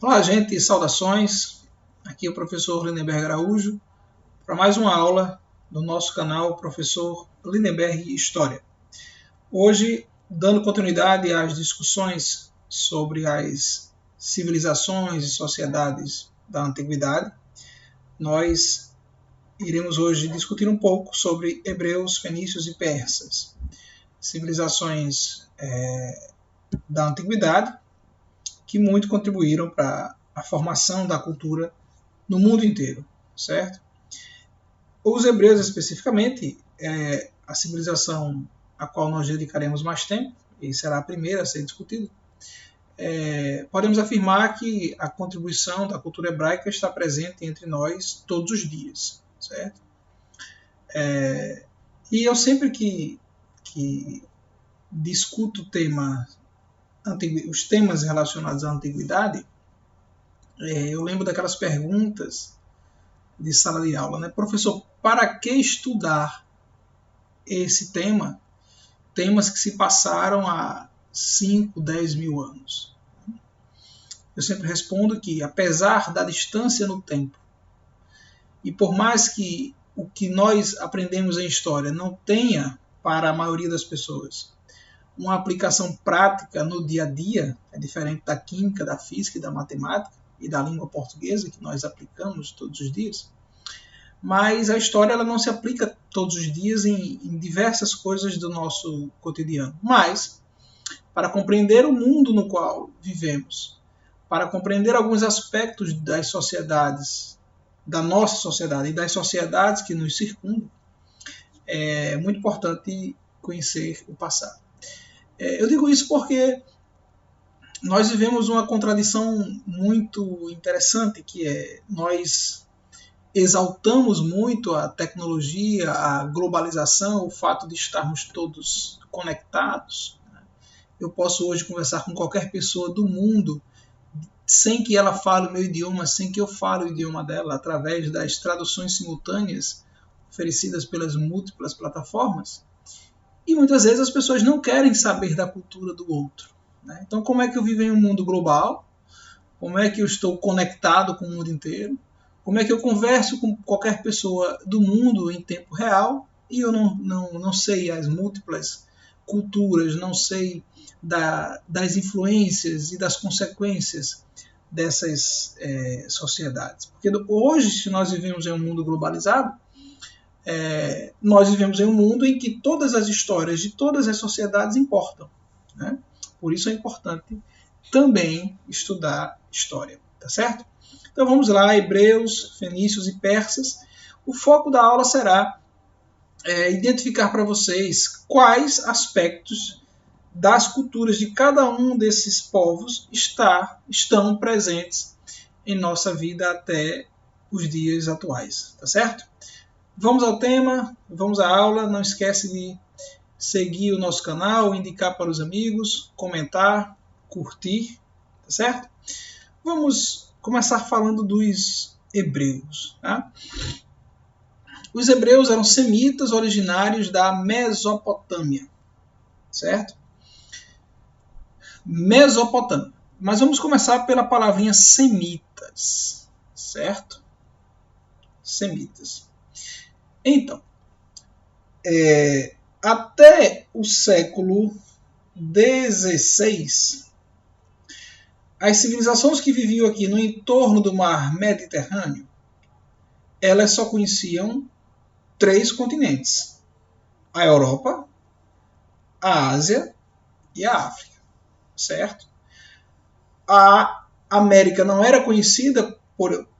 Olá, gente, saudações. Aqui é o professor Lindenberg Araújo para mais uma aula do nosso canal Professor Lindenberg História. Hoje, dando continuidade às discussões sobre as civilizações e sociedades da antiguidade, nós iremos hoje discutir um pouco sobre hebreus, fenícios e persas, civilizações da antiguidade que muito contribuíram para a formação da cultura no mundo inteiro, certo? Os hebreus, especificamente, é a civilização a qual nós dedicaremos mais tempo, e será a primeira a ser discutida. Podemos afirmar que a contribuição da cultura hebraica está presente entre nós todos os dias, certo? E eu sempre que discuto os temas relacionados à antiguidade, eu lembro daquelas perguntas de sala de aula, né? Professor, para que estudar esse tema? Temas que se passaram há 5, 10 mil anos. Eu sempre respondo que, apesar da distância no tempo, e por mais que o que nós aprendemos em história não tenha, para a maioria das pessoas, uma aplicação prática no dia a dia, é diferente da química, da física e da matemática e da língua portuguesa, que nós aplicamos todos os dias, mas a história ela não se aplica todos os dias em diversas coisas do nosso cotidiano. Mas, para compreender o mundo no qual vivemos, para compreender alguns aspectos das sociedades, da nossa sociedade e das sociedades que nos circundam, é muito importante conhecer o passado. Eu digo isso porque nós vivemos uma contradição muito interessante, que é nós exaltamos muito a tecnologia, a globalização, o fato de estarmos todos conectados. Eu posso hoje conversar com qualquer pessoa do mundo sem que ela fale o meu idioma, sem que eu fale o idioma dela, através das traduções simultâneas oferecidas pelas múltiplas plataformas. E muitas vezes as pessoas não querem saber da cultura do outro. Então, como é que eu vivo em um mundo global? Como é que eu estou conectado com o mundo inteiro? Como é que eu converso com qualquer pessoa do mundo em tempo real e eu não sei as múltiplas culturas, não sei das influências e das consequências dessas sociedades? Porque hoje, se nós vivemos em um mundo globalizado, nós vivemos em um mundo em que todas as histórias de todas as sociedades importam, né? Por isso é importante também estudar história, tá certo? Então vamos lá, hebreus, fenícios e persas. O foco da aula será identificar para vocês quais aspectos das culturas de cada um desses povos estão presentes em nossa vida até os dias atuais, tá certo? Vamos ao tema, vamos à aula. Não esquece de seguir o nosso canal, indicar para os amigos, comentar, curtir, tá certo? Vamos começar falando dos hebreus. Tá? Os hebreus eram semitas originários da Mesopotâmia, certo? Mesopotâmia. Mas vamos começar pela palavrinha semitas, certo? Semitas. Então, até o século XVI, as civilizações que viviam aqui no entorno do mar Mediterrâneo, elas só conheciam 3 continentes: a Europa, a Ásia e a África, certo? A América não era conhecida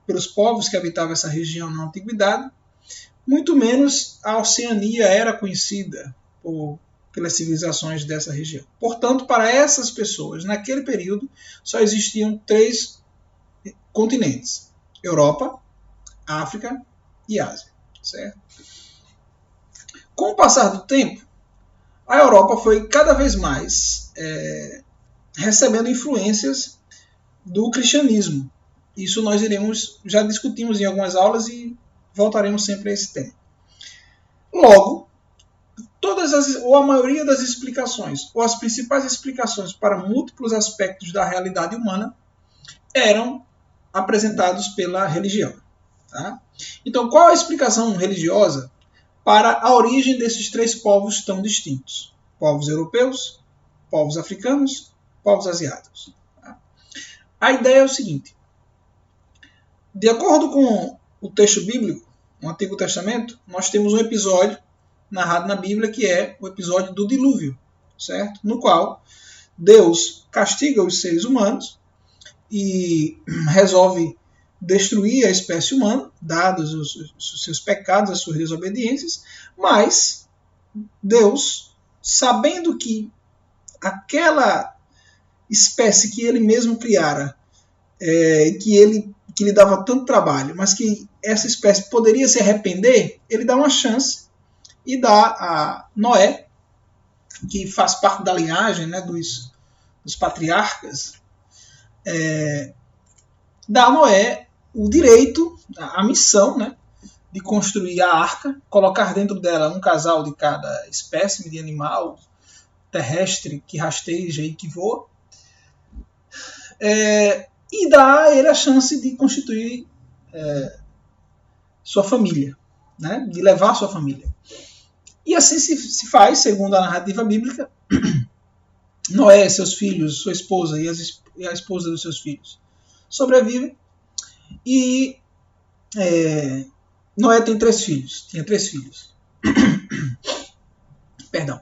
pelos povos que habitavam essa região na antiguidade, muito menos a Oceania era conhecida pelas civilizações dessa região. Portanto, para essas pessoas, naquele período, só existiam 3 continentes: Europa, África e Ásia, certo? Com o passar do tempo, a Europa foi cada vez mais recebendo influências do cristianismo. Isso nós já discutimos em algumas aulas e voltaremos sempre a esse tema. Logo, ou a maioria das explicações, ou as principais explicações para múltiplos aspectos da realidade humana, eram apresentados pela religião. Tá? Então, qual a explicação religiosa para a origem desses três povos tão distintos? Povos europeus, povos africanos, povos asiáticos. Tá? A ideia é o seguinte: de acordo com o texto bíblico, no Antigo Testamento, nós temos um episódio narrado na Bíblia que é o episódio do dilúvio, certo? No qual Deus castiga os seres humanos e resolve destruir a espécie humana, dados os seus pecados, as suas desobediências, mas Deus, sabendo que aquela espécie que ele mesmo criara, que lhe dava tanto trabalho, mas que essa espécie poderia se arrepender, ele dá uma chance e dá a Noé, que faz parte da linhagem, né, dos patriarcas, dá a Noé o direito, a missão, né, de construir a arca, colocar dentro dela um casal de cada espécime de animal terrestre que rasteja e que voa, e dá a ele a chance de constituir sua família, né, de levar sua família. E assim se faz, segundo a narrativa bíblica. Noé, seus filhos, sua esposa e a esposa dos seus filhos sobrevivem. E Noé tinha três filhos. Perdão.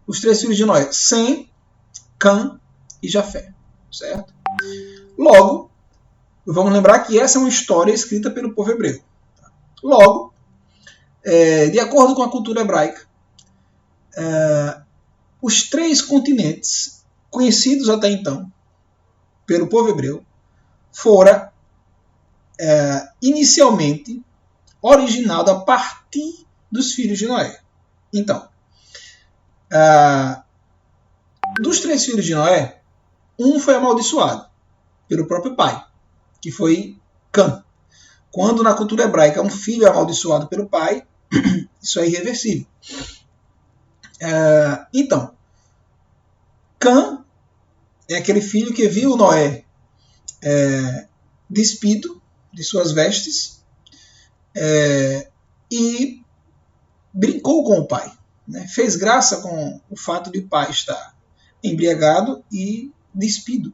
Os três filhos de Noé: Sem, Cã e Jafé. Certo? Logo, vamos lembrar que essa é uma história escrita pelo povo hebreu. Logo, de acordo com a cultura hebraica, os três continentes conhecidos até então pelo povo hebreu fora inicialmente originado a partir dos filhos de Noé. Então, dos três filhos de Noé, um foi amaldiçoado pelo próprio pai, que foi Cã. Quando na cultura hebraica um filho é amaldiçoado pelo pai, isso é irreversível. Então, Cã é aquele filho que viu Noé despido de suas vestes e brincou com o pai, né? Fez graça com o fato de o pai estar embriagado e despido.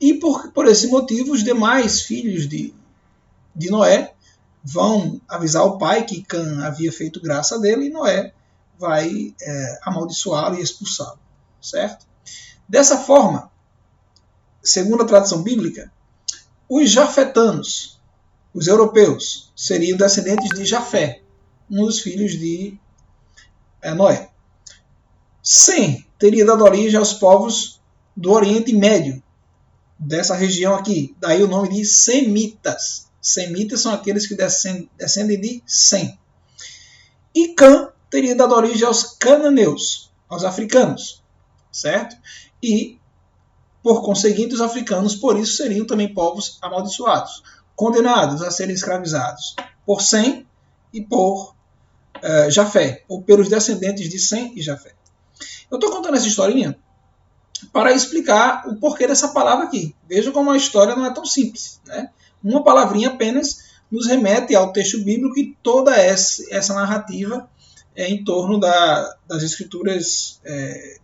E por esse motivo, os demais filhos de Noé vão avisar o pai que Cã havia feito graça dele, e Noé vai amaldiçoá-lo e expulsá-lo. Certo? Dessa forma, segundo a tradição bíblica, os jafetanos, os europeus, seriam descendentes de Jafé, um dos filhos de Noé. Sem teria dado origem aos povos do Oriente Médio, dessa região aqui. Daí o nome de semitas. Semitas são aqueles que descendem de Sem. E Cã teria dado origem aos cananeus, aos africanos. Certo? E, por conseguinte, os africanos, por isso, seriam também povos amaldiçoados, condenados a serem escravizados por Sem e por Jafé, ou pelos descendentes de Sem e Jafé. Eu estou contando essa historinha para explicar o porquê dessa palavra aqui. Veja como a história não é tão simples, né? Uma palavrinha apenas nos remete ao texto bíblico e toda essa narrativa em torno das escrituras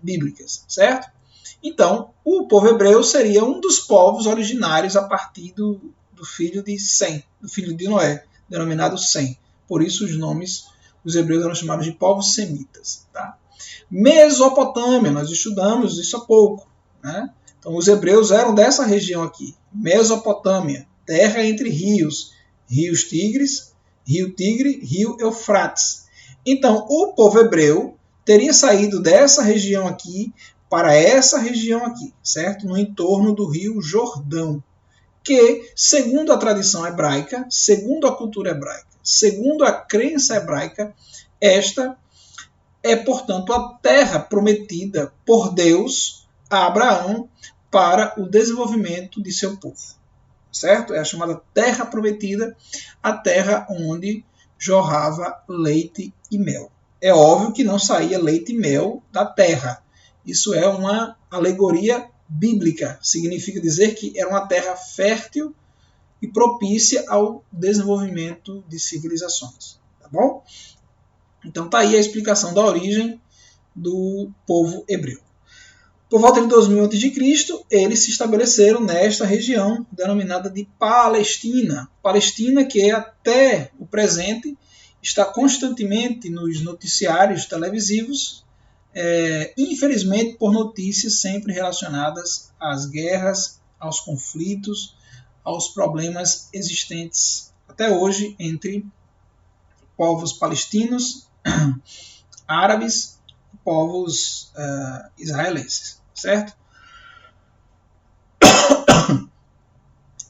bíblicas, certo? Então, o povo hebreu seria um dos povos originários a partir do filho de Sem, do filho de Noé, denominado Sem. Por isso os hebreus eram chamados de povos semitas. Tá? Mesopotâmia, nós estudamos isso há pouco. Né? Então, os hebreus eram dessa região aqui, Mesopotâmia, terra entre rios, rio Tigre, rio Eufrates. Então, o povo hebreu teria saído dessa região aqui para essa região aqui, certo? No entorno do rio Jordão, que, segundo a tradição hebraica, segundo a cultura hebraica, segundo a crença hebraica, esta é, portanto, a terra prometida por Deus a Abraão para o desenvolvimento de seu povo. Certo? É a chamada terra prometida, a terra onde jorrava leite e mel. É óbvio que não saía leite e mel da terra. Isso é uma alegoria bíblica. Significa dizer que era uma terra fértil e propícia ao desenvolvimento de civilizações. Tá bom? Então tá aí a explicação da origem do povo hebreu. Por volta de 2000 a.C., eles se estabeleceram nesta região denominada de Palestina. Palestina que até o presente está constantemente nos noticiários televisivos, infelizmente por notícias sempre relacionadas às guerras, aos conflitos, aos problemas existentes até hoje entre povos palestinos, árabes e povos israelenses, certo?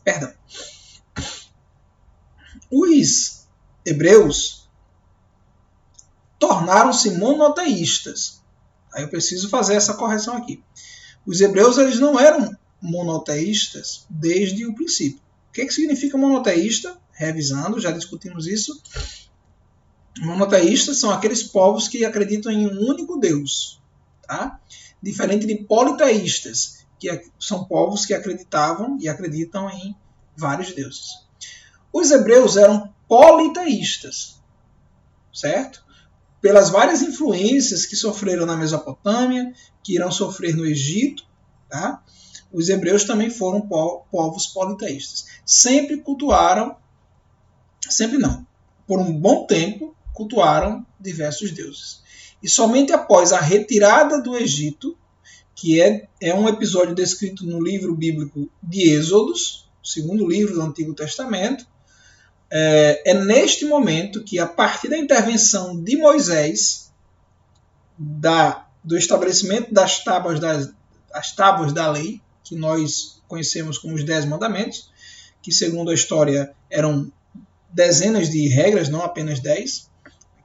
Perdão. Os hebreus tornaram-se monoteístas. Aí eu preciso fazer essa correção aqui. Os hebreus eles não eram monoteístas desde o princípio. O que significa monoteísta? Revisando, já discutimos isso. Monoteístas são aqueles povos que acreditam em um único Deus. Tá? Diferente de politeístas, que são povos que acreditavam e acreditam em vários deuses. Os hebreus eram politeístas, certo? Pelas várias influências que sofreram na Mesopotâmia, que irão sofrer no Egito, tá? Os hebreus também foram povos politeístas. Sempre cultuaram, sempre não, por um bom tempo, cultuaram diversos deuses. E somente após a retirada do Egito, que é um episódio descrito no livro bíblico de Êxodos, o segundo livro do Antigo Testamento, é neste momento que, a partir da intervenção de Moisés, do estabelecimento das tábuas da lei, que nós conhecemos como os 10 mandamentos, que segundo a história eram dezenas de regras, não apenas 10,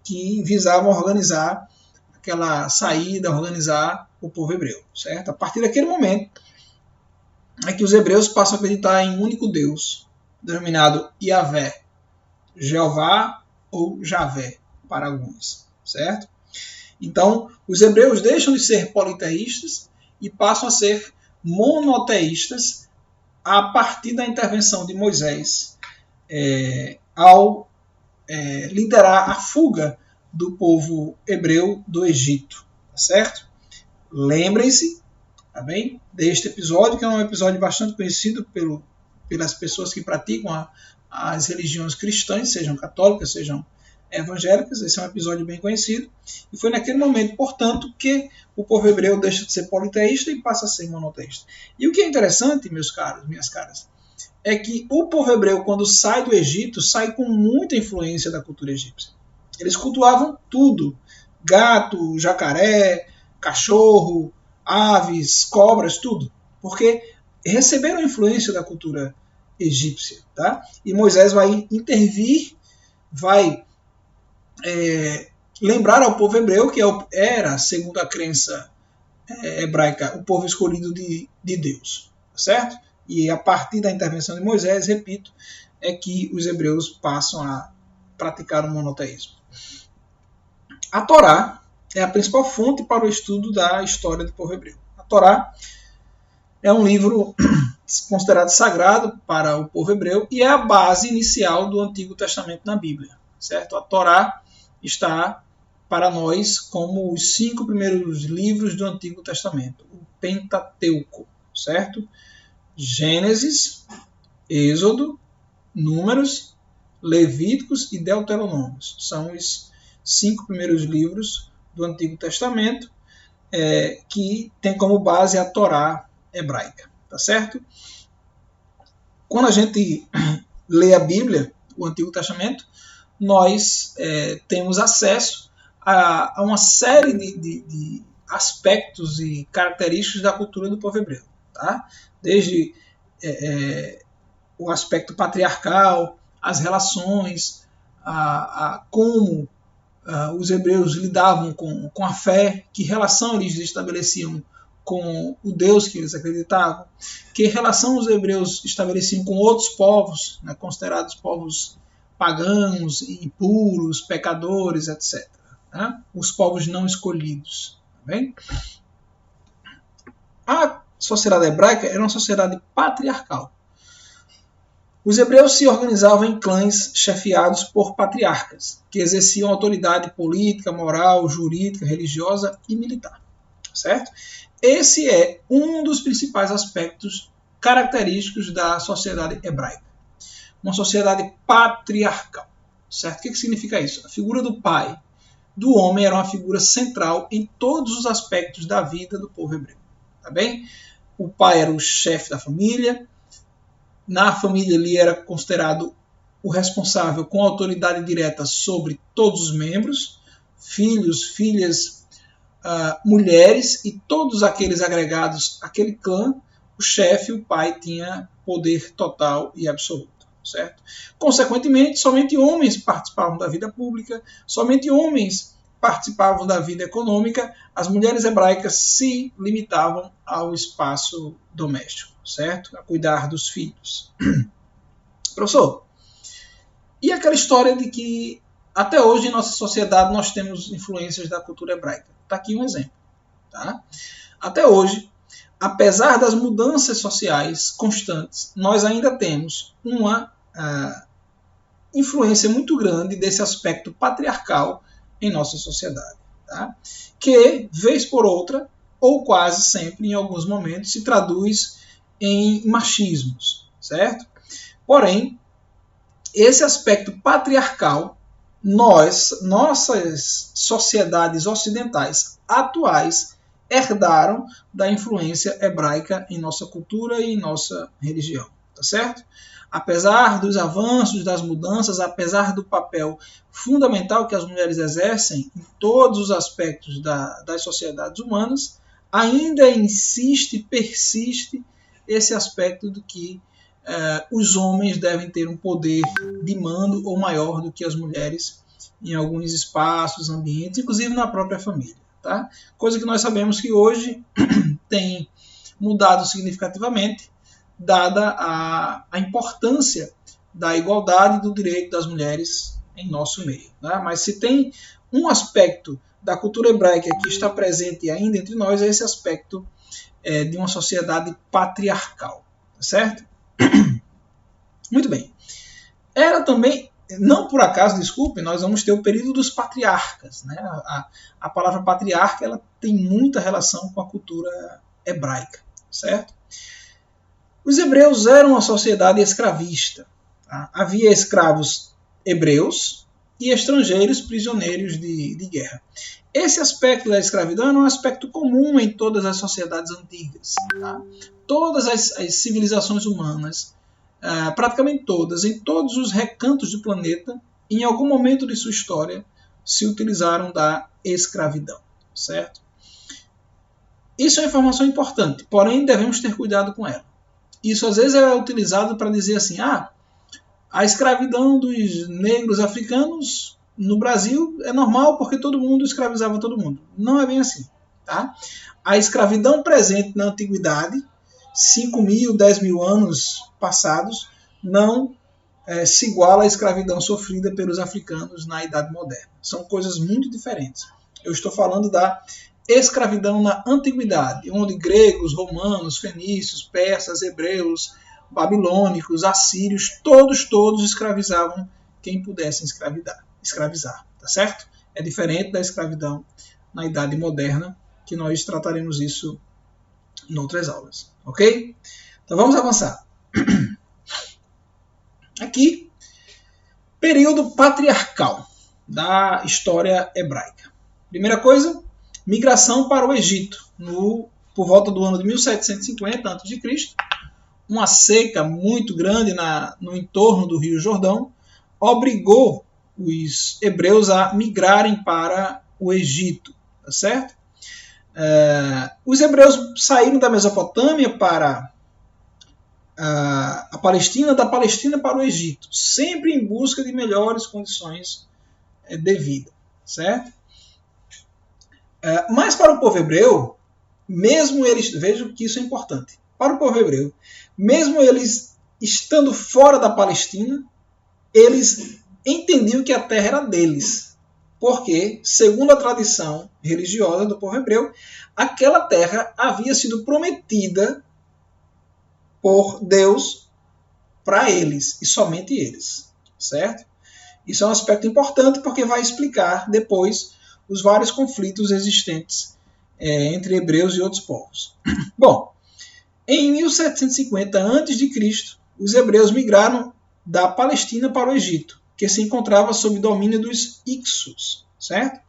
que visavam organizar aquela saída, organizar o povo hebreu, certo? A partir daquele momento é que os hebreus passam a acreditar em um único Deus, denominado Yahvé, Jeová ou Javé, para alguns, certo? Então, os hebreus deixam de ser politeístas e passam a ser monoteístas a partir da intervenção de Moisés ao liderar a fuga do povo hebreu do Egito, tá certo? Lembrem-se, tá bem, deste episódio, que é um episódio bastante conhecido pelas pessoas que praticam as religiões cristãs, sejam católicas, sejam evangélicas. Esse é um episódio bem conhecido. E foi naquele momento, portanto, que o povo hebreu deixa de ser politeísta e passa a ser monoteísta. E o que é interessante, meus caros, minhas caras, é que o povo hebreu, quando sai do Egito, sai com muita influência da cultura egípcia. Eles cultuavam tudo: gato, jacaré, cachorro, aves, cobras, tudo. Porque receberam influência da cultura egípcia. Tá? E Moisés vai intervir, vai lembrar ao povo hebreu que era, segundo a crença hebraica, o povo escolhido de Deus. Certo? E a partir da intervenção de Moisés, repito, é que os hebreus passam a praticar o monoteísmo. A Torá é a principal fonte para o estudo da história do povo hebreu. A Torá é um livro considerado sagrado para o povo hebreu e é a base inicial do Antigo Testamento na Bíblia. Certo? A Torá está para nós como os 5 primeiros livros do Antigo Testamento, o Pentateuco, certo? Gênesis, Êxodo, Números, Levíticos e Deuteronômios. São os 5 primeiros livros do Antigo Testamento que tem como base a Torá hebraica. Tá certo? Quando a gente lê a Bíblia, o Antigo Testamento, nós temos acesso a uma série de aspectos e características da cultura do povo hebreu. Tá? Desde o aspecto patriarcal, as relações, como os hebreus lidavam com a fé, que relação eles estabeleciam com o Deus que eles acreditavam, que relação os hebreus estabeleciam com outros povos, né, considerados povos pagãos, impuros, pecadores, etc. Tá? Os povos não escolhidos. Tá bem? sociedade hebraica era uma sociedade patriarcal. Os hebreus se organizavam em clãs chefiados por patriarcas, que exerciam autoridade política, moral, jurídica, religiosa e militar. Certo? Esse é um dos principais aspectos característicos da sociedade hebraica. Uma sociedade patriarcal. Certo? O que significa isso? A figura do pai, do homem, era uma figura central em todos os aspectos da vida do povo hebreu. Tá bem? O pai era o chefe da família. Na família ele era considerado o responsável com autoridade direta sobre todos os membros, filhos, filhas, mulheres e todos aqueles agregados àquele clã. O chefe, o pai, tinha poder total e absoluto. Certo? Consequentemente, somente homens participavam da vida pública, somente homens participavam da vida econômica, as mulheres hebraicas se limitavam ao espaço doméstico, certo? A cuidar dos filhos. Professor, e aquela história de que até hoje em nossa sociedade nós temos influências da cultura hebraica? Está aqui um exemplo. Tá? Até hoje, apesar das mudanças sociais constantes, nós ainda temos uma influência muito grande desse aspecto patriarcal em nossa sociedade, tá? Que, vez por outra, ou quase sempre, em alguns momentos, se traduz em machismos, certo? Porém, esse aspecto patriarcal, nossas sociedades ocidentais atuais herdaram da influência hebraica em nossa cultura e em nossa religião, tá certo? Apesar dos avanços, das mudanças, apesar do papel fundamental que as mulheres exercem em todos os aspectos das sociedades humanas, ainda persiste esse aspecto de que os homens devem ter um poder de mando ou maior do que as mulheres em alguns espaços, ambientes, inclusive na própria família. Tá? Coisa que nós sabemos que hoje tem mudado significativamente, dada a importância da igualdade e do direito das mulheres em nosso meio. Tá? Mas se tem um aspecto da cultura hebraica que está presente ainda entre nós, é esse aspecto de uma sociedade patriarcal. Certo? Muito bem. Era também, não por acaso, desculpe, nós vamos ter o período dos patriarcas. Né? A palavra patriarca ela tem muita relação com a cultura hebraica. Certo? Os hebreus eram uma sociedade escravista. Tá? Havia escravos hebreus e estrangeiros prisioneiros de guerra. Esse aspecto da escravidão era um aspecto comum em todas as sociedades antigas. Tá? Todas as civilizações humanas, praticamente todas, em todos os recantos do planeta, em algum momento de sua história, se utilizaram da escravidão. Certo? Isso é uma informação importante, porém devemos ter cuidado com ela. Isso às vezes é utilizado para dizer assim, a escravidão dos negros africanos no Brasil é normal porque todo mundo escravizava todo mundo. Não é bem assim. Tá? A escravidão presente na antiguidade, 5.000, 10.000 anos passados, não se iguala à escravidão sofrida pelos africanos na Idade Moderna. São coisas muito diferentes. Eu estou falando da escravidão na antiguidade, onde gregos, romanos, fenícios, persas, hebreus, babilônicos, assírios, todos escravizavam quem pudesse escravizar, tá certo? É diferente da escravidão na Idade Moderna, que nós trataremos isso em outras aulas, ok? Então vamos avançar. Aqui, período patriarcal da história hebraica. Primeira coisa, migração para o Egito, por volta do ano de 1750 a.C., uma seca muito grande no entorno do Rio Jordão obrigou os hebreus a migrarem para o Egito, tá certo? Os hebreus saíram da Mesopotâmia para a Palestina, da Palestina para o Egito, sempre em busca de melhores condições de vida, certo? Mas para o povo hebreu, mesmo eles, vejam que isso é importante, para o povo hebreu, mesmo eles estando fora da Palestina, eles entendiam que a terra era deles, porque, segundo a tradição religiosa do povo hebreu, aquela terra havia sido prometida por Deus para eles, e somente eles, certo? Isso é um aspecto importante porque vai explicar depois os vários conflitos existentes entre hebreus e outros povos. Bom, em 1750 a.C., os hebreus migraram da Palestina para o Egito, que se encontrava sob domínio dos Hicsos, certo?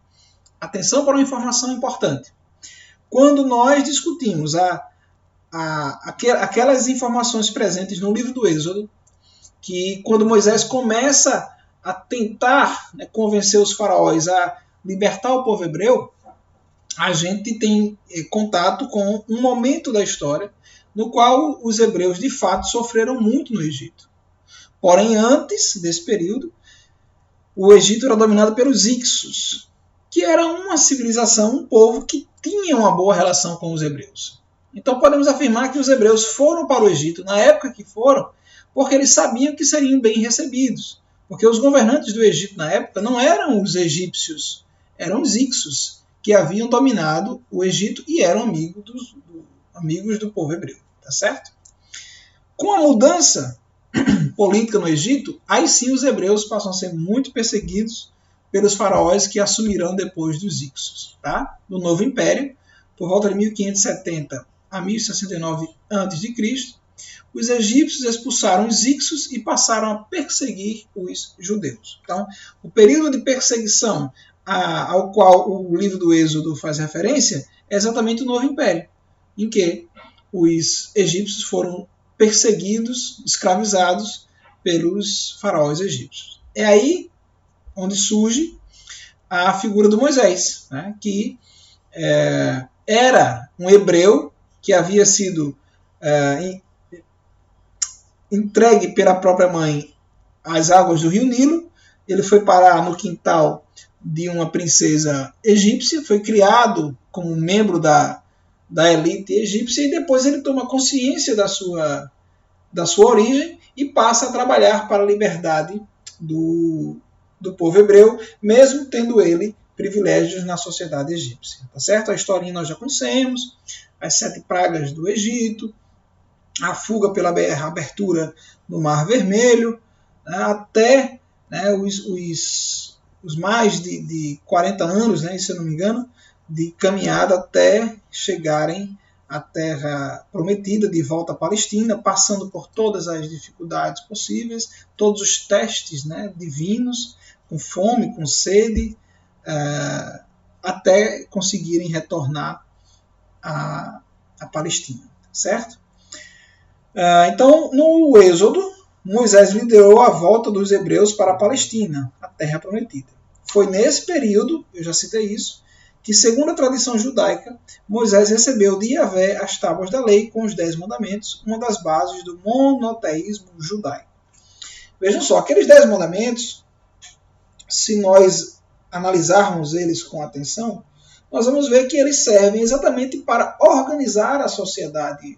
Atenção para uma informação importante. Quando nós discutimos aquelas informações presentes no livro do Êxodo, que quando Moisés começa a tentar convencer os faraós a libertar o povo hebreu, a gente tem contato com um momento da história no qual os hebreus de fato sofreram muito no Egito. Porém, antes desse período, o Egito era dominado pelos Hicsos, que era uma civilização, um povo que tinha uma boa relação com os hebreus. Então podemos afirmar que os hebreus foram para o Egito na época que foram, porque eles sabiam que seriam bem recebidos. Porque os governantes do Egito na época não eram os egípcios, eram os Hicsos, que haviam dominado o Egito e eram amigos do povo hebreu. Tá certo? Com a mudança política no Egito, aí sim os hebreus passam a ser muito perseguidos pelos faraós que assumirão depois dos Hicsos, tá? No novo império, por volta de 1570 a 1069 a.C., os egípcios expulsaram os Hicsos e passaram a perseguir os judeus. Então, o período de perseguição ao qual o livro do Êxodo faz referência é exatamente o novo império, em que os egípcios foram perseguidos, escravizados pelos faraós egípcios. É aí onde surge a figura do Moisés, né, que era um hebreu que havia sido entregue pela própria mãe às águas do rio Nilo. Ele foi parar no quintal de uma princesa egípcia, foi criado como membro da elite egípcia e depois ele toma consciência da sua origem e passa a trabalhar para a liberdade do povo hebreu, mesmo tendo ele privilégios na sociedade egípcia. Tá certo? A historinha nós já conhecemos, as 7 pragas do Egito, a fuga pela abertura no Mar Vermelho, até os mais de 40 anos, se eu não me engano, de caminhada até chegarem à Terra Prometida, de volta à Palestina, passando por todas as dificuldades possíveis, todos os testes divinos, com fome, com sede, até conseguirem retornar à Palestina, certo? Então, no Êxodo, Moisés liderou a volta dos hebreus para a Palestina, a Terra Prometida. Foi nesse período, eu já citei isso, que, segundo a tradição judaica, Moisés recebeu de Yahvé as tábuas da lei com os 10 mandamentos, uma das bases do monoteísmo judaico. Vejam só, aqueles 10 mandamentos, se nós analisarmos eles com atenção, nós vamos ver que eles servem exatamente para organizar a sociedade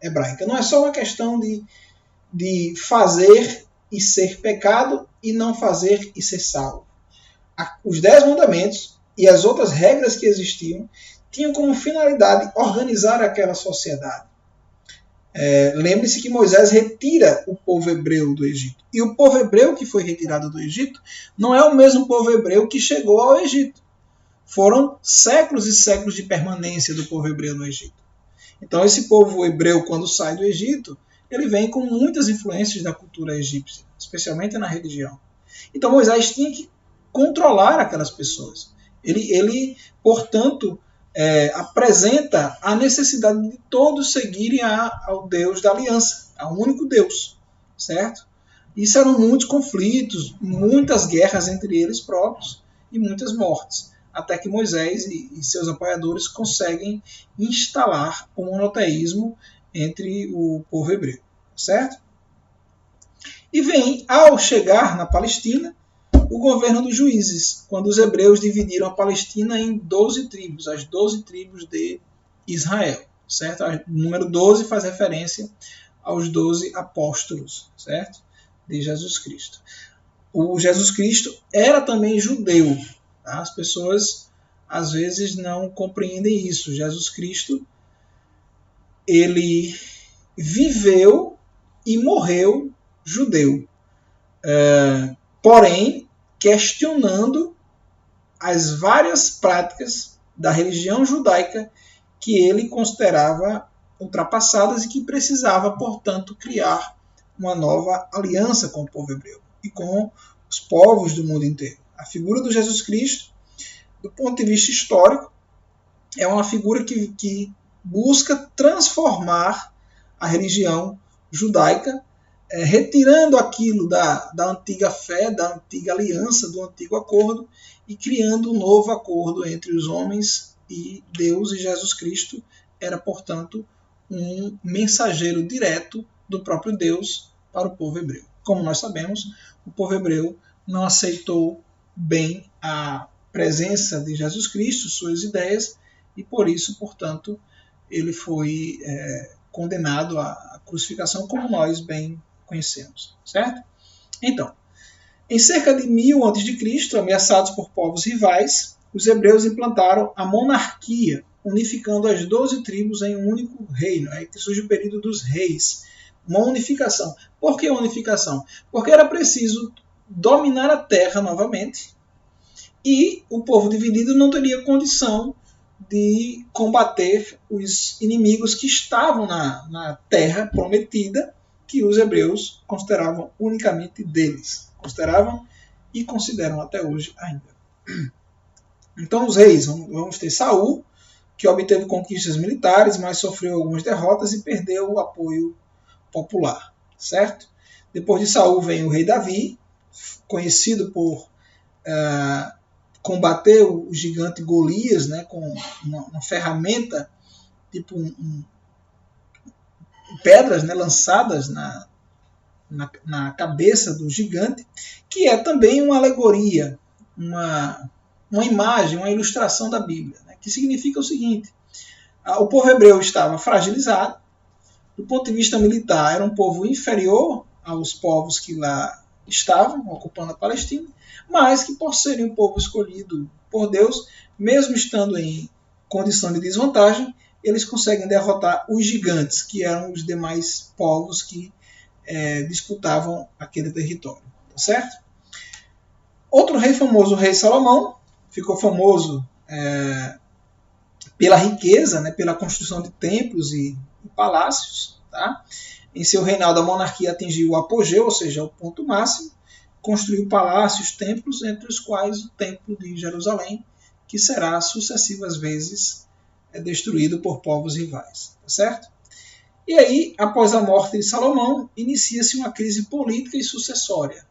hebraica. Não é só uma questão de fazer e ser pecado e não fazer e ser salvo. Os 10 mandamentos e as outras regras que existiam tinham como finalidade organizar aquela sociedade. Lembre-se que Moisés retira o povo hebreu do Egito. E o povo hebreu que foi retirado do Egito não é o mesmo povo hebreu que chegou ao Egito. Foram séculos e séculos de permanência do povo hebreu no Egito. Então esse povo hebreu, quando sai do Egito, ele vem com muitas influências da cultura egípcia, especialmente na religião. Então Moisés tinha que controlar aquelas pessoas. Ele portanto, apresenta a necessidade de todos seguirem ao Deus da aliança, ao único Deus, certo? Isso eram muitos conflitos, muitas guerras entre eles próprios e muitas mortes, até que Moisés e seus apoiadores conseguem instalar o monoteísmo entre o povo hebreu, certo? E vem, ao chegar na Palestina, o governo dos juízes, quando os hebreus dividiram a Palestina em 12 tribos, as 12 tribos de Israel, certo? O número 12 faz referência aos 12 apóstolos, certo? De Jesus Cristo. o Jesus Cristo era também judeu. Tá? As pessoas às vezes não compreendem isso. Jesus Cristo, ele viveu e morreu judeu, porém questionando as várias práticas da religião judaica que ele considerava ultrapassadas e que precisava, portanto, criar uma nova aliança com o povo hebreu e com os povos do mundo inteiro. A figura do Jesus Cristo, do ponto de vista histórico, é uma figura que busca transformar a religião judaica, retirando aquilo da antiga fé, da antiga aliança, do antigo acordo, e criando um novo acordo entre os homens e Deus. E Jesus Cristo era, portanto, um mensageiro direto do próprio Deus para o povo hebreu. Como nós sabemos, o povo hebreu não aceitou bem a presença de Jesus Cristo, suas ideias, e por isso, portanto, ele foi condenado à crucificação, como nós bem conhecemos, certo? Então, em cerca de 1000 a.C., ameaçados por povos rivais, os hebreus implantaram a monarquia, unificando as 12 tribos em um único reino. Aí que surge o período dos reis. Uma unificação. Por que unificação? Porque era preciso dominar a terra novamente e o povo dividido não teria condição de combater os inimigos que estavam na terra prometida, que os hebreus consideravam unicamente deles. Consideravam e consideram até hoje ainda. Então os reis, vamos ter Saul, que obteve conquistas militares, mas sofreu algumas derrotas e perdeu o apoio popular, certo? Depois de Saul vem o rei Davi, conhecido por combater o gigante Golias, né, com uma ferramenta, tipo pedras, né, lançadas na cabeça do gigante, que é também uma alegoria, uma imagem, uma ilustração da Bíblia, né, que significa o seguinte: o povo hebreu estava fragilizado, do ponto de vista militar era um povo inferior aos povos que lá estavam ocupando a Palestina, mas que por serem um povo escolhido por Deus, mesmo estando em condição de desvantagem, eles conseguem derrotar os gigantes, que eram os demais povos que disputavam aquele território, tá certo? Outro rei famoso, o rei Salomão, ficou famoso pela riqueza, né, pela construção de templos e palácios. Tá? Em seu reinado, a monarquia atingiu o apogeu, ou seja, o ponto máximo, construiu palácios, templos, entre os quais o Templo de Jerusalém, que será sucessivas vezes destruído por povos rivais. Tá certo? E aí, após a morte de Salomão, inicia-se uma crise política e sucessória.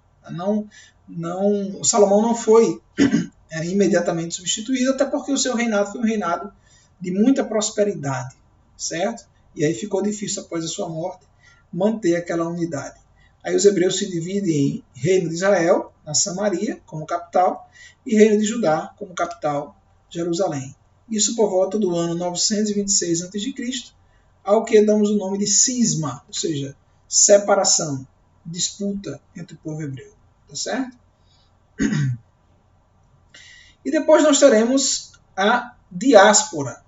Salomão não foi imediatamente substituído, até porque o seu reinado foi um reinado de muita prosperidade, certo? E aí ficou difícil, após a sua morte, manter aquela unidade. Aí os hebreus se dividem em Reino de Israel, na Samaria, como capital, e Reino de Judá, como capital, Jerusalém. Isso por volta do ano 926 a.C., ao que damos o nome de cisma, ou seja, separação, disputa entre o povo hebreu. Tá certo? E depois nós teremos a diáspora.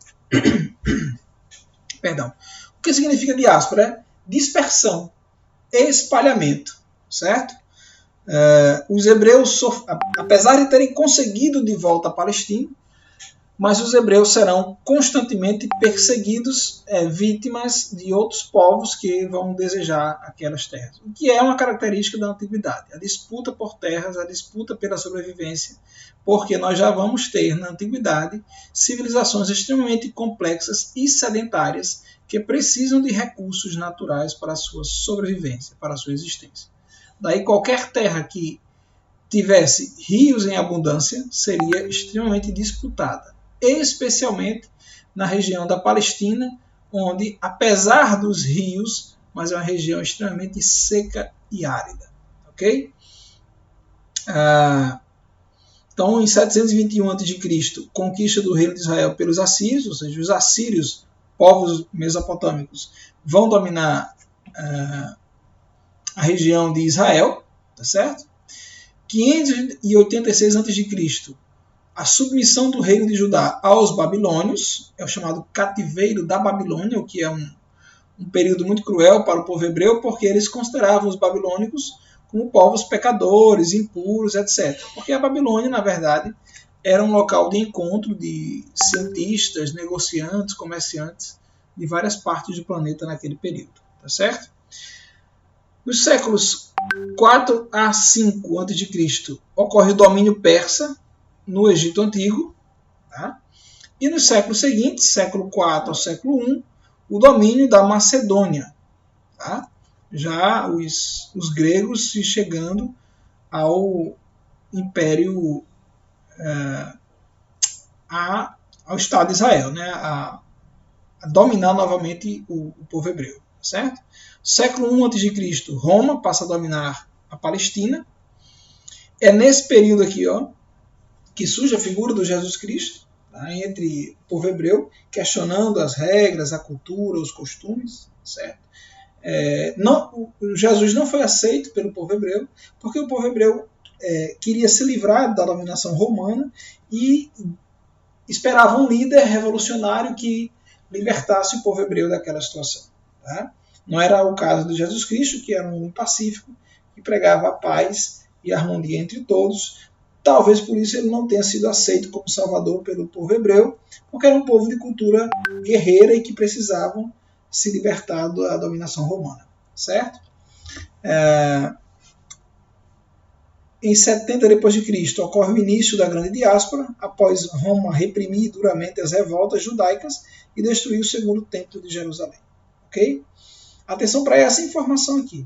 Perdão. O que significa diáspora? É dispersão, espalhamento, certo? Os hebreus, apesar de terem conseguido de volta a Palestina, mas os hebreus serão constantemente perseguidos, vítimas de outros povos que vão desejar aquelas terras. O que é uma característica da antiguidade, a disputa por terras, a disputa pela sobrevivência, porque nós já vamos ter na antiguidade civilizações extremamente complexas e sedentárias que precisam de recursos naturais para a sua sobrevivência, para a sua existência. Daí qualquer terra que tivesse rios em abundância seria extremamente disputada, especialmente na região da Palestina, onde, apesar dos rios, mas é uma região extremamente seca e árida. Ok? Então, em 721 a.C., conquista do reino de Israel pelos assírios, ou seja, os assírios, povos mesopotâmicos, vão dominar a região de Israel, tá certo? 586 a.C., a submissão do reino de Judá aos babilônios, é o chamado cativeiro da Babilônia, o que é um período muito cruel para o povo hebreu, porque eles consideravam os babilônicos como povos pecadores, impuros, etc. Porque a Babilônia, na verdade, era um local de encontro de cientistas, negociantes, comerciantes de várias partes do planeta naquele período. Tá certo? Nos séculos 4 a 5 a.C. ocorre o domínio persa no Egito Antigo. Tá? E nos séculos seguintes, século 4 ao século 1, o domínio da Macedônia. Tá? Já os gregos se chegando ao Império, ao Estado de Israel, né? a dominar novamente o povo hebreu. Certo? Século 1 a.C., Roma passa a dominar a Palestina. É nesse período aqui, ó, que surge a figura do Jesus Cristo, tá? Entre o povo hebreu, questionando as regras, a cultura, os costumes. Certo? Jesus não foi aceito pelo povo hebreu, porque o povo hebreu queria se livrar da dominação romana e esperava um líder revolucionário que libertasse o povo hebreu daquela situação. Tá? Não era o caso de Jesus Cristo, que era um homem pacífico, que pregava a paz e a harmonia entre todos. Talvez por isso ele não tenha sido aceito como salvador pelo povo hebreu, porque era um povo de cultura guerreira e que precisavam se libertar da dominação romana. Certo? Em 70 d.C. ocorre o início da grande diáspora, após Roma reprimir duramente as revoltas judaicas e destruir o segundo templo de Jerusalém. Ok? Atenção para essa informação aqui.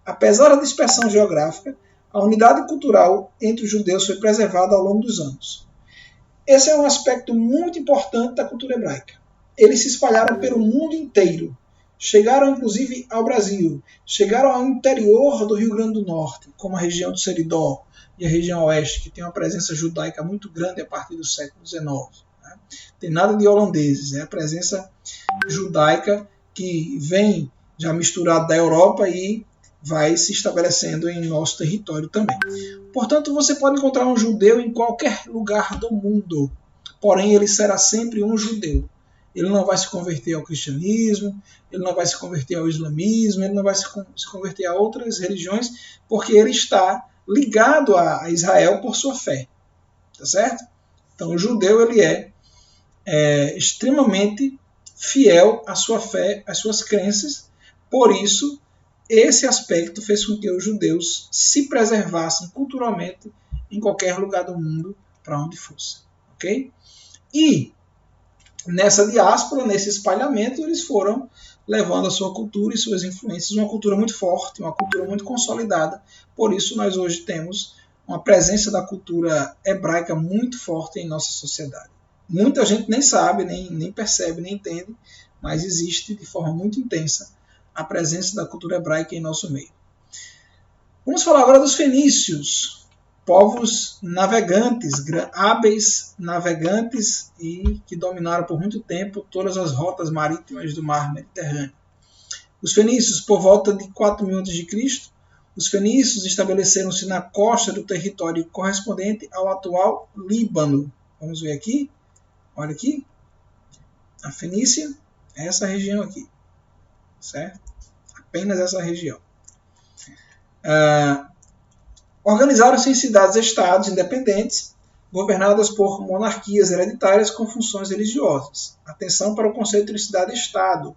Apesar da dispersão geográfica, a unidade cultural entre os judeus foi preservada ao longo dos anos. Esse é um aspecto muito importante da cultura hebraica. Eles se espalharam pelo mundo inteiro. Chegaram inclusive ao Brasil. Chegaram ao interior do Rio Grande do Norte, como a região do Seridó e a região oeste, que tem uma presença judaica muito grande a partir do século XIX. Né? Tem nada de holandeses, é a presença judaica que vem já misturado da Europa e vai se estabelecendo em nosso território também. Portanto, você pode encontrar um judeu em qualquer lugar do mundo, porém ele será sempre um judeu. Ele não vai se converter ao cristianismo, ele não vai se converter ao islamismo, ele não vai se converter a outras religiões, porque ele está ligado a Israel por sua fé. Tá certo? Então, o judeu ele é extremamente fiel à sua fé, às suas crenças. Por isso, esse aspecto fez com que os judeus se preservassem culturalmente em qualquer lugar do mundo, para onde fosse. Okay? E nessa diáspora, nesse espalhamento, eles foram levando a sua cultura e suas influências, uma cultura muito forte, uma cultura muito consolidada. Por isso, nós hoje temos uma presença da cultura hebraica muito forte em nossa sociedade. Muita gente nem sabe, nem percebe, nem entende, mas existe de forma muito intensa a presença da cultura hebraica em nosso meio. Vamos falar agora dos fenícios, povos navegantes, hábeis navegantes e que dominaram por muito tempo todas as rotas marítimas do mar Mediterrâneo. Os fenícios, por volta de 4.000 a.C., os fenícios estabeleceram-se na costa do território correspondente ao atual Líbano. Vamos ver aqui. Olha aqui. A Fenícia é essa região aqui. Certo? Apenas essa região. Organizaram-se em cidades-estados independentes, governadas por monarquias hereditárias com funções religiosas. Atenção para o conceito de cidade-estado.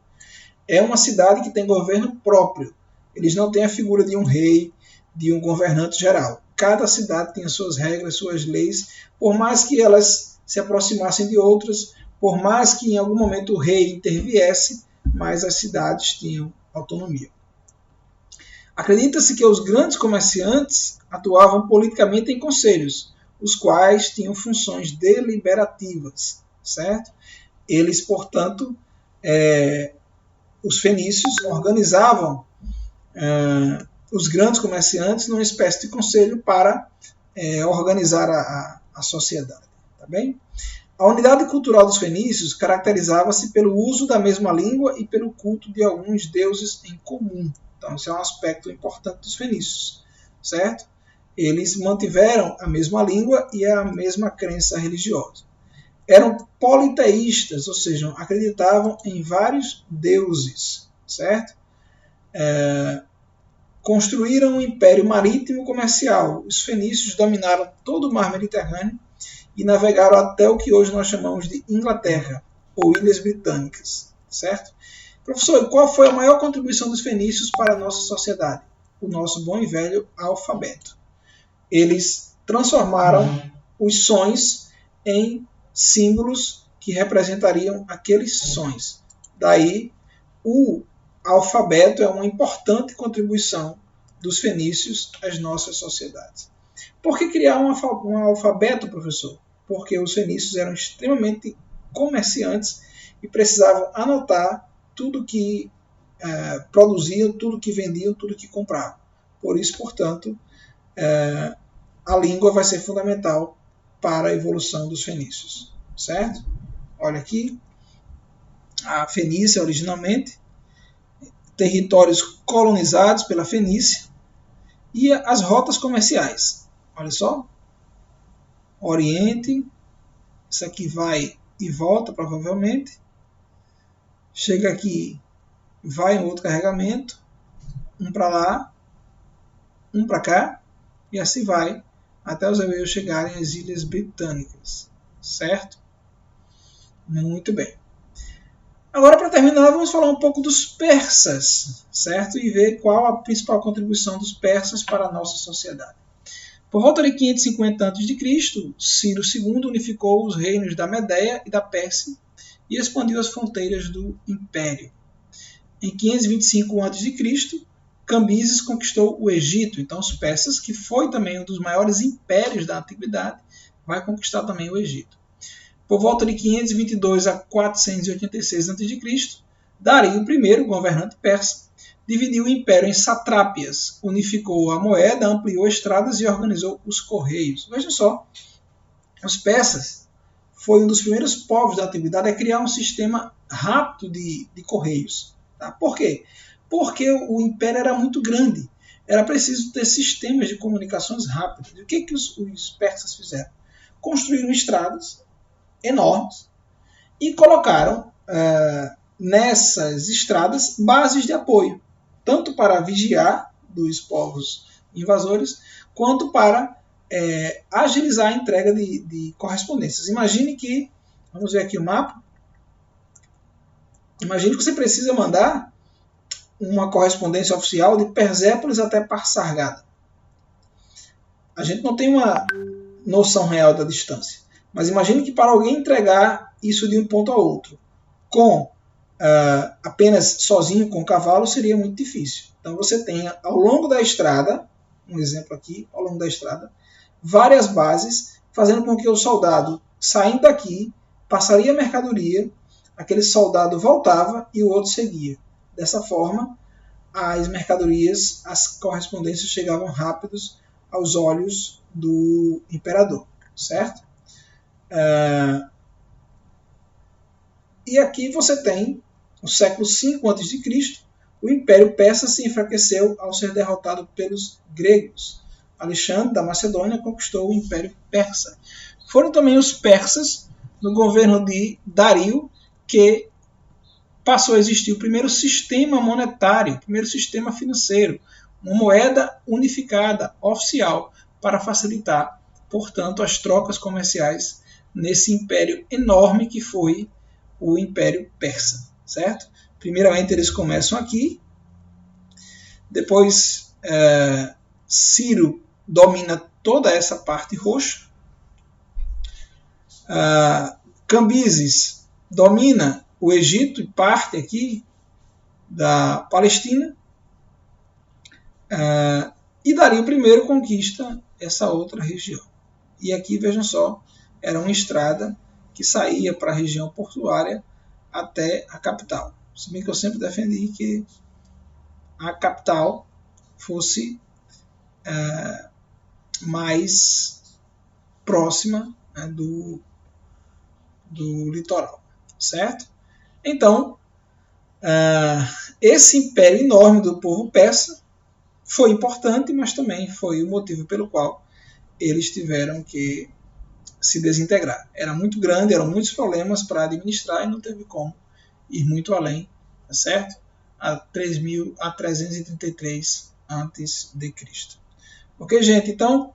É uma cidade que tem governo próprio. Eles não têm a figura de um rei, de um governante geral. Cada cidade tem as suas regras, suas leis, por mais que elas se aproximassem de outras, por mais que em algum momento o rei interviesse, mas as cidades tinham autonomia. Acredita-se que os grandes comerciantes atuavam politicamente em conselhos, os quais tinham funções deliberativas, certo? Eles, portanto, os fenícios organizavam os grandes comerciantes numa espécie de conselho para organizar a sociedade. Tá bem? A unidade cultural dos fenícios caracterizava-se pelo uso da mesma língua e pelo culto de alguns deuses em comum. Então, esse é um aspecto importante dos fenícios, certo? Eles mantiveram a mesma língua e a mesma crença religiosa. Eram politeístas, ou seja, acreditavam em vários deuses, certo? Construíram um império marítimo comercial. Os fenícios dominaram todo o mar Mediterrâneo e navegaram até o que hoje nós chamamos de Inglaterra, ou Ilhas Britânicas, certo? Professor, qual foi a maior contribuição dos fenícios para a nossa sociedade? O nosso bom e velho alfabeto. Eles transformaram os sons em símbolos que representariam aqueles sons. Daí, o alfabeto é uma importante contribuição dos fenícios às nossas sociedades. Por que criar um alfabeto, professor? Porque os fenícios eram extremamente comerciantes e precisavam anotar tudo que produziam, tudo que vendiam, tudo que compravam. Por isso, portanto, a língua vai ser fundamental para a evolução dos fenícios, certo? Olha aqui, a Fenícia originalmente, territórios colonizados pela Fenícia e as rotas comerciais. Olha só, Oriente, isso aqui vai e volta provavelmente, chega aqui, vai em outro carregamento, um para lá, um para cá, e assim vai até os hebreus chegarem às Ilhas Britânicas, certo? Muito bem. Agora, para terminar, vamos falar um pouco dos persas, certo? E ver qual a principal contribuição dos persas para a nossa sociedade. Por volta de 550 a.C., Ciro II unificou os reinos da Medeia e da Pérsia e expandiu as fronteiras do império. Em 525 a.C., Cambises conquistou o Egito. Então, os persas, que foi também um dos maiores impérios da antiguidade, vai conquistar também o Egito. Por volta de 522 a 486 a.C., Dario I, governante persa, dividiu o império em satrápias, unificou a moeda, ampliou estradas e organizou os correios. Veja só, os persas foi um dos primeiros povos da antiguidade a criar um sistema rápido de correios. Tá? Por quê? Porque o império era muito grande. Era preciso ter sistemas de comunicações rápidos. E o que os persas fizeram? Construíram estradas enormes e colocaram nessas estradas bases de apoio, tanto para vigiar dos povos invasores, quanto para agilizar a entrega de correspondências. Imagine que, vamos ver aqui o mapa, imagine que você precisa mandar uma correspondência oficial de Persépolis até Parsargada. A gente não tem uma noção real da distância, mas imagine que para alguém entregar isso de um ponto a outro, com apenas sozinho, com cavalo, seria muito difícil. Então você tem ao longo da estrada, um exemplo aqui, ao longo da estrada, várias bases, fazendo com que o soldado, saindo daqui, passaria a mercadoria, aquele soldado voltava e o outro seguia. Dessa forma, as mercadorias, as correspondências chegavam rápidos aos olhos do imperador, certo? E aqui você tem, no século V a.C., o Império Persa se enfraqueceu ao ser derrotado pelos gregos. Alexandre da Macedônia conquistou o Império Persa. Foram também os persas, no governo de Dario, que passou a existir o primeiro sistema monetário, o primeiro sistema financeiro, uma moeda unificada, oficial, para facilitar, portanto, as trocas comerciais nesse império enorme que foi o Império Persa, certo? Primeiramente eles começam aqui, depois Ciro domina toda essa parte roxa, Cambises domina o Egito e parte aqui da Palestina, e Dario I conquista essa outra região. E aqui, vejam só, era uma estrada que saía para a região portuária até a capital. Se bem que eu sempre defendi que a capital fosse mais próxima do litoral, certo? Então, esse império enorme do povo persa foi importante, mas também foi o motivo pelo qual eles tiveram que se desintegrar. Era muito grande, eram muitos problemas para administrar e não teve como ir muito além, tá certo? A 3.333 a.C. Ok, gente? Então,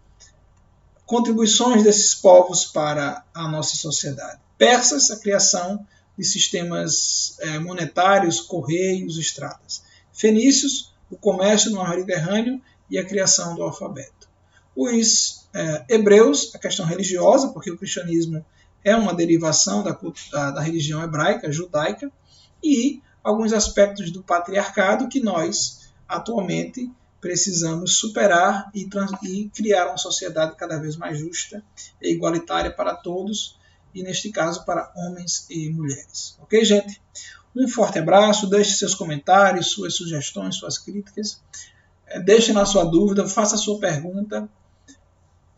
contribuições desses povos para a nossa sociedade. Persas, a criação de sistemas monetários, correios, estradas. Fenícios, o comércio no mar Mediterrâneo e a criação do alfabeto. Os hebreus, a questão religiosa, porque o cristianismo é uma derivação da religião hebraica, judaica, e alguns aspectos do patriarcado que nós, atualmente, precisamos superar e criar uma sociedade cada vez mais justa e igualitária para todos, e neste caso para homens e mulheres. Ok, gente? Um forte abraço, deixe seus comentários, suas sugestões, suas críticas, deixe na sua dúvida, faça a sua pergunta,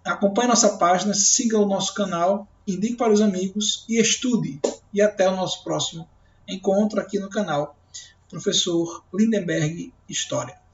acompanhe nossa página, siga o nosso canal, indique para os amigos e estude. E até o nosso próximo encontro aqui no canal Professor Lindenberg História.